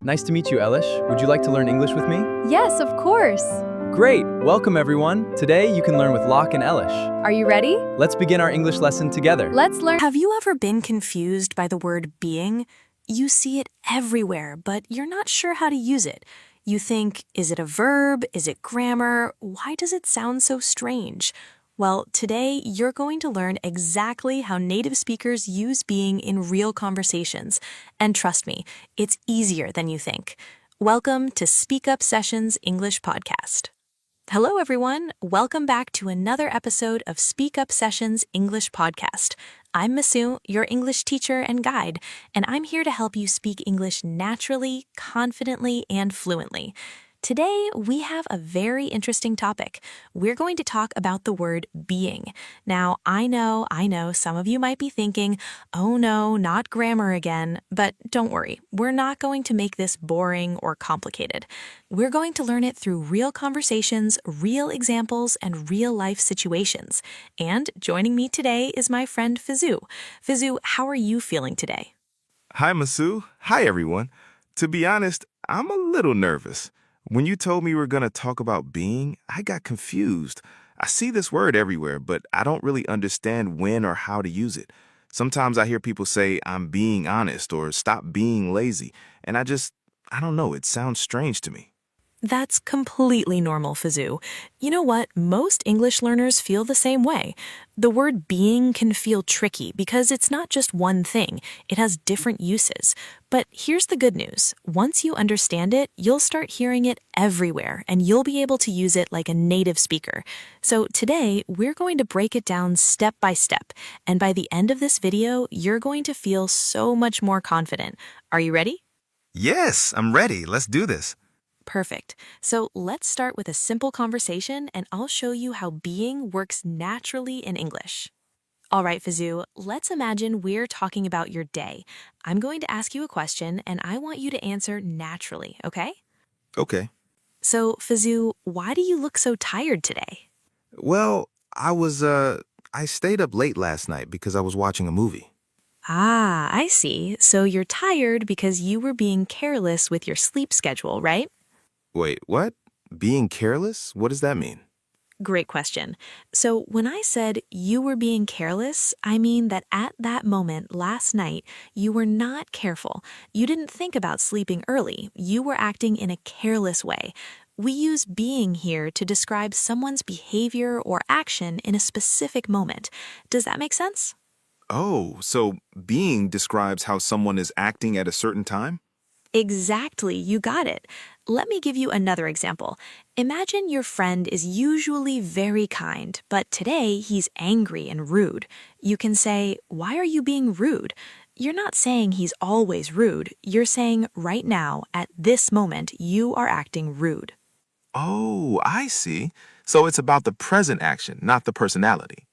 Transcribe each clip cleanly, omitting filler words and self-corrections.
Nice to meet you, Elish. Would you like to learn English with me? Yes, of course. Great! Welcome, everyone. Today, you can learn with Locke and Elish. Are you ready? Let's begin our English lesson together. Let's learn. Have you ever been confused by the word being? You see it everywhere, but you're not sure how to use it. You think, is it a verb? Is it grammar? Why does it sound so strange? Well, today you're going to learn exactly how native speakers use being in real conversations. And trust me, it's easier than you think. Welcome to Speak Up Sessions English Podcast. Hello, everyone. Welcome back to another episode of Speak Up Sessions English Podcast. I'm Masu, your English teacher and guide, and I'm here to help you speak English naturally, confidently, and fluently. Today, we have a very interesting topic. We're going to talk about the word being. Now, I know, some of you might be thinking, oh no, not grammar again. But don't worry, we're not going to make this boring or complicated. We're going to learn it through real conversations, real examples, and real-life situations. And joining me today is my friend Fizu. Fizu, how are you feeling today? Hi, Masu. Hi, everyone. To be honest, I'm a little nervous. When you told me we were going to talk about being, I got confused. I see this word everywhere, but I don't really understand when or how to use it. Sometimes I hear people say, I'm being honest or stop being lazy, and I don't know, it sounds strange to me. That's completely normal, Fizu. You know what? Most English learners feel the same way. The word being can feel tricky because it's not just one thing. It has different uses. But here's the good news. Once you understand it, you'll start hearing it everywhere, and you'll be able to use it like a native speaker. So today, we're going to break it down step by step. And by the end of this video, you're going to feel so much more confident. Are you ready? Yes, I'm ready. Let's do this. Perfect. So let's start with a simple conversation, and I'll show you how being works naturally in English. All right, Fizu, let's imagine we're talking about your day. I'm going to ask you a question, and I want you to answer naturally, okay? Okay. So, Fizu, why do you look so tired today? Well, I stayed up late last night because I was watching a movie. Ah, I see. So you're tired because you were being careless with your sleep schedule, right? Wait, what? Being careless? What does that mean? Great question. So when I said you were being careless, I mean that at that moment last night, you were not careful. You didn't think about sleeping early. You were acting in a careless way. We use being here to describe someone's behavior or action in a specific moment. Does that make sense? Oh, so being describes how someone is acting at a certain time? Exactly, you got it. Let me give you another example. Imagine your friend is usually very kind, but today he's angry and rude. You can say, "Why are you being rude?" You're not saying he's always rude. You're saying right now, at this moment, you are acting rude. Oh, I see. So it's about the present action, not the personality.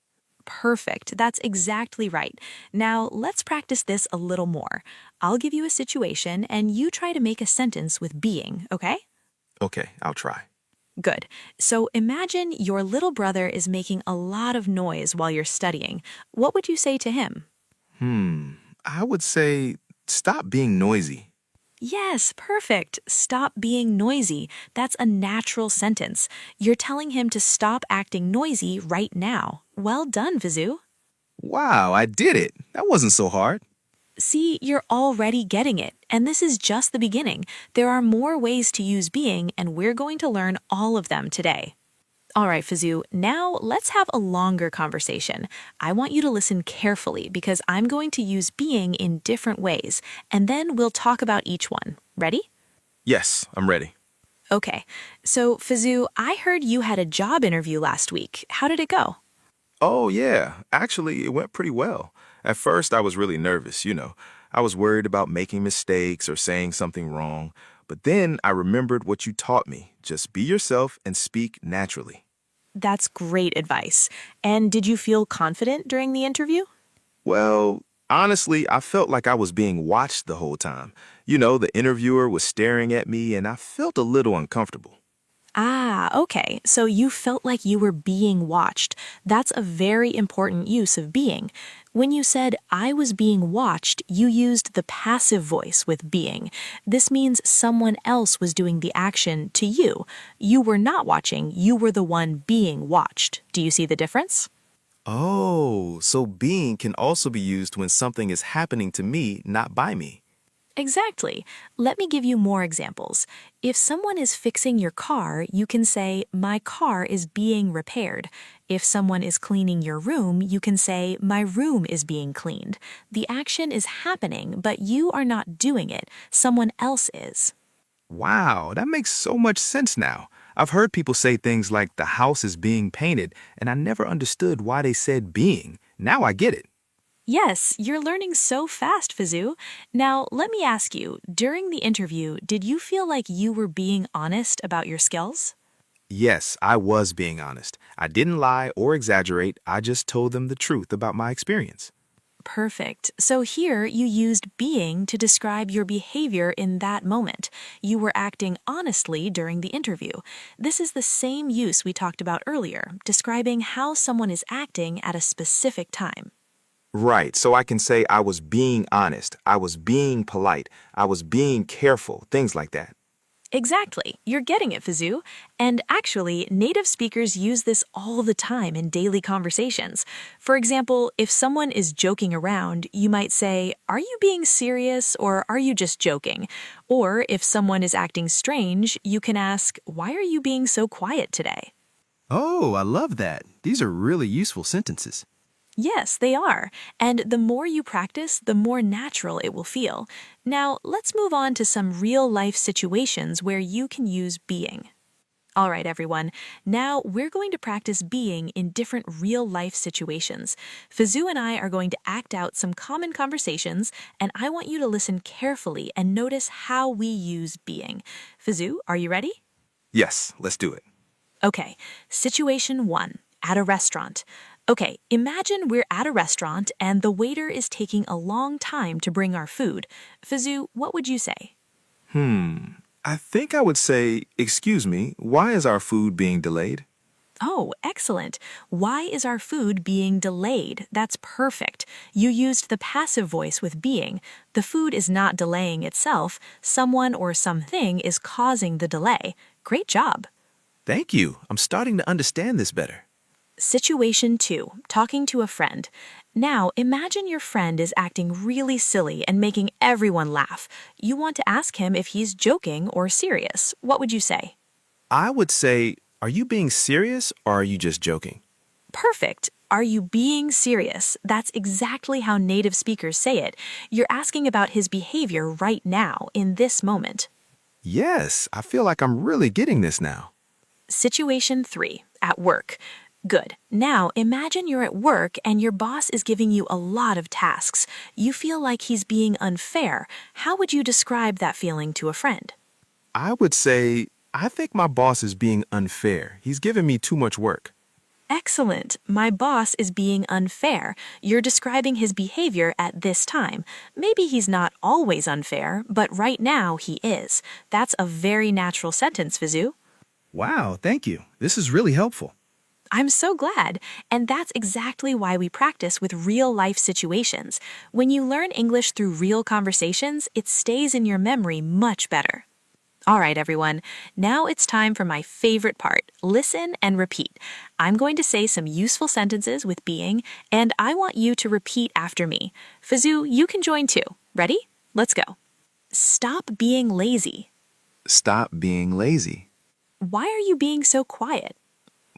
Perfect. That's exactly right. Now, let's practice this a little more. I'll give you a situation, and you try to make a sentence with being, okay? Okay, I'll try. Good. So imagine your little brother is making a lot of noise while you're studying. What would you say to him? I would say stop being noisy. Yes, perfect. Stop being noisy. That's a natural sentence. You're telling him to stop acting noisy right now. Well done, Vizu. Wow, I did it. That wasn't so hard. See, you're already getting it, and this is just the beginning. There are more ways to use being, and we're going to learn all of them today. All right, Fizu, now let's have a longer conversation. I want you to listen carefully because I'm going to use being in different ways, and then we'll talk about each one. Ready? Yes, I'm ready. Okay, so Fizu, I heard you had a job interview last week. How did it go? Oh, yeah. Actually, it went pretty well. At first, I was really nervous, I was worried about making mistakes or saying something wrong. But then I remembered what you taught me. Just be yourself and speak naturally. That's great advice. And did you feel confident during the interview? Well, honestly, I felt like I was being watched the whole time. The interviewer was staring at me and I felt a little uncomfortable. Ah, okay. So you felt like you were being watched. That's a very important use of being. When you said, I was being watched, you used the passive voice with being. This means someone else was doing the action to you. You were not watching, you were the one being watched. Do you see the difference? Oh, so being can also be used when something is happening to me, not by me. Exactly. Let me give you more examples. If someone is fixing your car, you can say, my car is being repaired. If someone is cleaning your room, you can say, my room is being cleaned. The action is happening, but you are not doing it. Someone else is. Wow, that makes so much sense now. I've heard people say things like the house is being painted, and I never understood why they said being. Now I get it. Yes, you're learning so fast, Fizzu. Now, let me ask you, during the interview, did you feel like you were being honest about your skills? Yes, I was being honest. I didn't lie or exaggerate. I just told them the truth about my experience. Perfect. So here you used being to describe your behavior in that moment. You were acting honestly during the interview. This is the same use we talked about earlier, describing how someone is acting at a specific time. Right, so I can say I was being honest, I was being polite, I was being careful, things like that. Exactly. You're getting it, Fizzu. And actually, native speakers use this all the time in daily conversations. For example, if someone is joking around, you might say, are you being serious or are you just joking? Or if someone is acting strange, you can ask, why are you being so quiet today? Oh, I love that. These are really useful sentences. Yes, they are. And the more you practice, the more natural it will feel. Now, let's move on to some real-life situations where you can use being. All right, everyone. Now, we're going to practice being in different real-life situations. Fizzu and I are going to act out some common conversations, and I want you to listen carefully and notice how we use being. Fizzu, are you ready? Yes, let's do it. Okay, situation 1, at a restaurant. Okay, imagine we're at a restaurant and the waiter is taking a long time to bring our food. Fizzu, what would you say? I think I would say, excuse me, why is our food being delayed? Oh, excellent. Why is our food being delayed? That's perfect. You used the passive voice with being. The food is not delaying itself. Someone or something is causing the delay. Great job. Thank you. I'm starting to understand this better. Situation 2, talking to a friend. Now, imagine your friend is acting really silly and making everyone laugh. You want to ask him if he's joking or serious. What would you say? I would say, are you being serious or are you just joking? Perfect. Are you being serious? That's exactly how native speakers say it. You're asking about his behavior right now, in this moment. Yes, I feel like I'm really getting this now. Situation 3, at work. Good. Now, imagine you're at work and your boss is giving you a lot of tasks. You feel like he's being unfair. How would you describe that feeling to a friend? I would say, I think my boss is being unfair. He's giving me too much work. Excellent. My boss is being unfair. You're describing his behavior at this time. Maybe he's not always unfair, but right now he is. That's a very natural sentence, Fizzu. Wow, thank you. This is really helpful. I'm so glad. And that's exactly why we practice with real-life situations. When you learn English through real conversations, it stays in your memory much better. All right, everyone. Now it's time for my favorite part. Listen and repeat. I'm going to say some useful sentences with being, and I want you to repeat after me. Fizzu, you can join too. Ready? Let's go. Stop being lazy. Stop being lazy. Why are you being so quiet?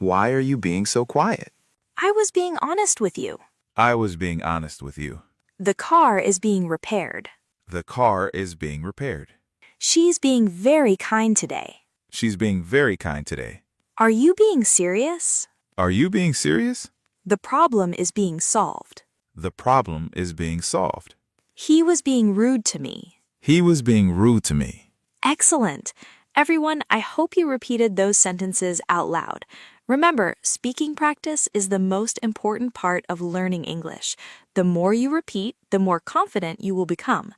Why are you being so quiet? I was being honest with you. I was being honest with you. The car is being repaired. The car is being repaired. She's being very kind today. She's being very kind today. Are you being serious? Are you being serious? The problem is being solved. The problem is being solved. He was being rude to me. He was being rude to me. Excellent. Everyone, I hope you repeated those sentences out loud. Remember, speaking practice is the most important part of learning English. The more you repeat, the more confident you will become.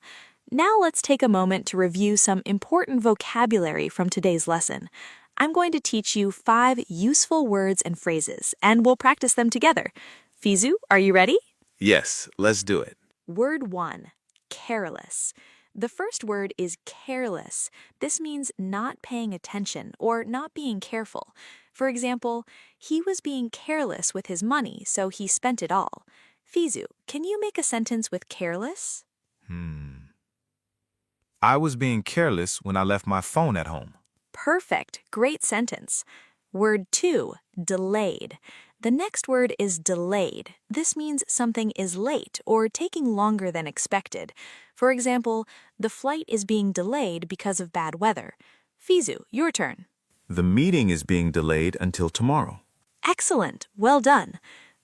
Now let's take a moment to review some important vocabulary from today's lesson. I'm going to teach you 5 useful words and phrases, and we'll practice them together. Fizu, are you ready? Yes, let's do it. Word 1, careless. The first word is careless. This means not paying attention or not being careful. For example, he was being careless with his money, so he spent it all. Fizu, can you make a sentence with careless? I was being careless when I left my phone at home. Perfect. Great sentence. Word 2, delayed. The next word is delayed. This means something is late or taking longer than expected. For example, the flight is being delayed because of bad weather. Fizu, your turn. The meeting is being delayed until tomorrow. Excellent. Well done.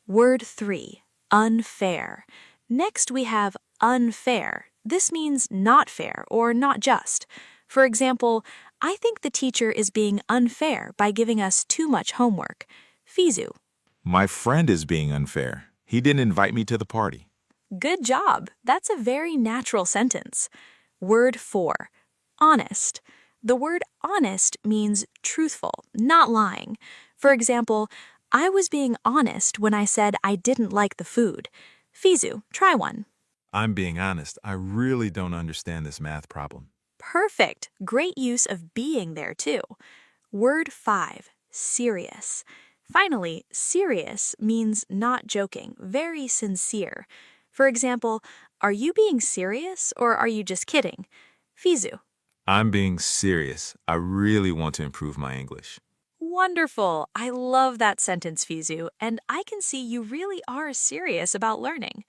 Word 3, unfair. Next we have unfair. This means not fair or not just. For example, I think the teacher is being unfair by giving us too much homework. Fizu. My friend is being unfair. He didn't invite me to the party. Good job. That's a very natural sentence. Word 4, honest. The word honest means truthful, not lying. For example, I was being honest when I said I didn't like the food. Fizu, try one. I'm being honest. I really don't understand this math problem. Perfect. Great use of being there too. Word 5, serious. Finally, serious means not joking, very sincere. For example, are you being serious or are you just kidding? Fizu. I'm being serious. I really want to improve my English. Wonderful. I love that sentence, Fizu, and I can see you really are serious about learning.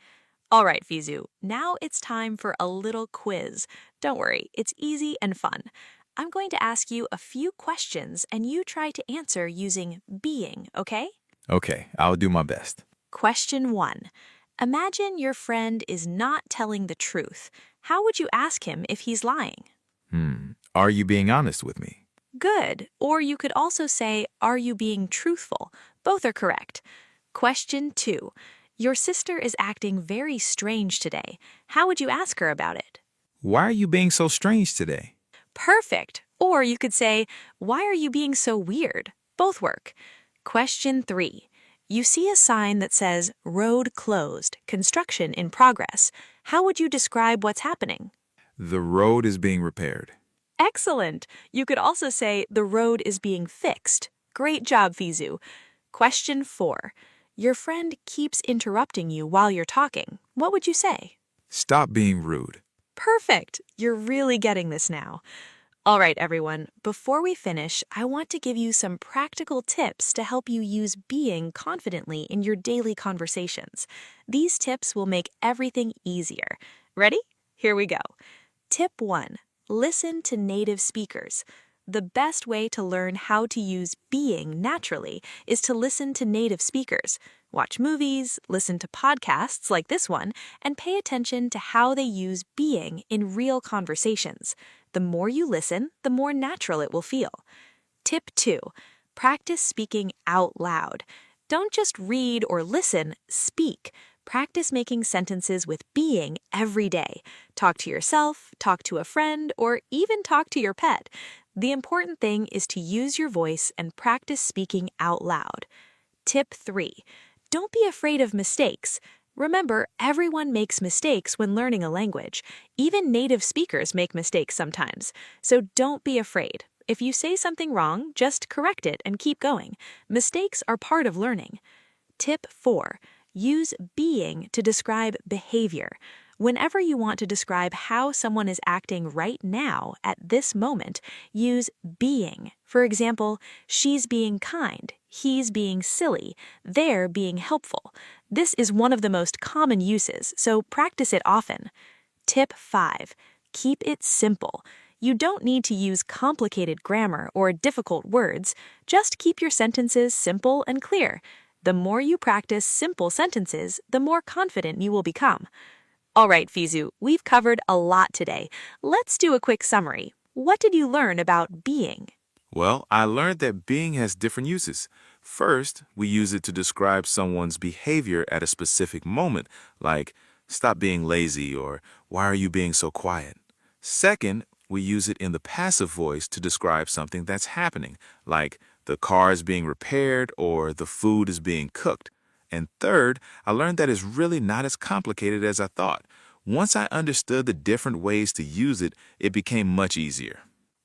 All right, Fizu, now it's time for a little quiz. Don't worry, it's easy and fun. I'm going to ask you a few questions and you try to answer using being, okay? Okay, I'll do my best. Question 1. Imagine your friend is not telling the truth. How would you ask him if he's lying? Are you being honest with me? Good. Or you could also say, are you being truthful? Both are correct. Question 2. Your sister is acting very strange today. How would you ask her about it? Why are you being so strange today? Perfect. Or you could say, why are you being so weird? Both work. Question 3. You see a sign that says, road closed, construction in progress. How would you describe what's happening? The road is being repaired. Excellent. You could also say, the road is being fixed. Great job, Fizu. Question 4. Your friend keeps interrupting you while you're talking. What would you say? Stop being rude. Perfect. You're really getting this now. All right, everyone. Before we finish, I want to give you some practical tips to help you use being confidently in your daily conversations. These tips will make everything easier. Ready? Here we go. Tip 1. Listen to native speakers. The best way to learn how to use being naturally is to listen to native speakers. Watch movies, listen to podcasts like this one, and pay attention to how they use being in real conversations. The more you listen, the more natural it will feel. Tip 2. Practice speaking out loud. Don't just read or listen, speak. Practice making sentences with being every day. Talk to yourself, talk to a friend, or even talk to your pet. The important thing is to use your voice and practice speaking out loud. Tip 3. Don't be afraid of mistakes. Remember, everyone makes mistakes when learning a language. Even native speakers make mistakes sometimes. So don't be afraid. If you say something wrong, just correct it and keep going. Mistakes are part of learning. Tip 4. Use being to describe behavior. Whenever you want to describe how someone is acting right now, at this moment, use being. For example, she's being kind, he's being silly, they're being helpful. This is one of the most common uses, so practice it often. Tip 5. Keep it simple. You don't need to use complicated grammar or difficult words. Just keep your sentences simple and clear. The more you practice simple sentences, the more confident you will become. All right, Fizu, we've covered a lot today. Let's do a quick summary. What did you learn about being? Well, I learned that being has different uses. First, we use it to describe someone's behavior at a specific moment, like, stop being lazy or why are you being so quiet? Second, we use it in the passive voice to describe something that's happening, like the car is being repaired or the food is being cooked. And third, I learned that it's really not as complicated as I thought. Once I understood the different ways to use it, it became much easier.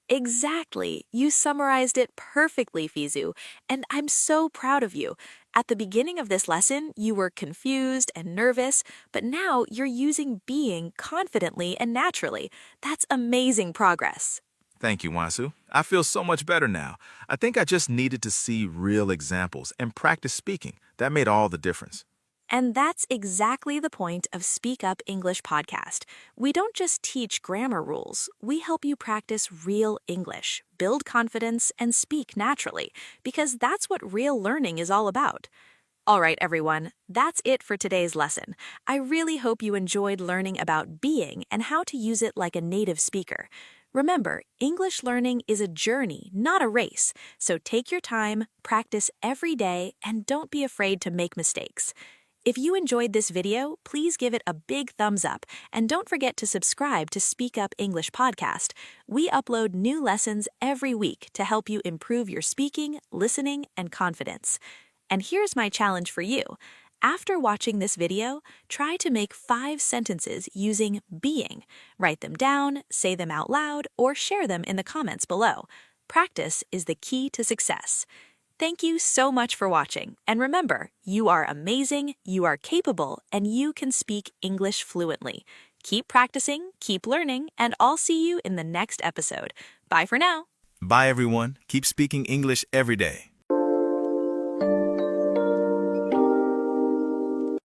Exactly. You summarized it perfectly, Fizu, and I'm so proud of you. At the beginning of this lesson, you were confused and nervous, but now you're using being confidently and naturally. That's amazing progress. Thank you, Wansu. I feel so much better now. I think I just needed to see real examples and practice speaking. That made all the difference. And that's exactly the point of Speak Up English podcast. We don't just teach grammar rules, we help you practice real English, build confidence, and speak naturally, because that's what real learning is all about. All right, everyone, that's it for today's lesson. I really hope you enjoyed learning about being and how to use it like a native speaker. Remember, English learning is a journey, not a race, so take your time, practice every day, and don't be afraid to make mistakes. If you enjoyed this video, please give it a big thumbs up, and don't forget to subscribe to Speak Up English podcast. We upload new lessons every week to help you improve your speaking, listening, and confidence. And here's my challenge for you. After watching this video, try to make 5 sentences using being. Write them down, say them out loud, or share them in the comments below. Practice is the key to success. Thank you so much for watching, and remember, you are amazing, you are capable, and you can speak English fluently. Keep practicing, keep learning, and I'll see you in the next episode. Bye for now. Bye, everyone. Keep speaking English every day.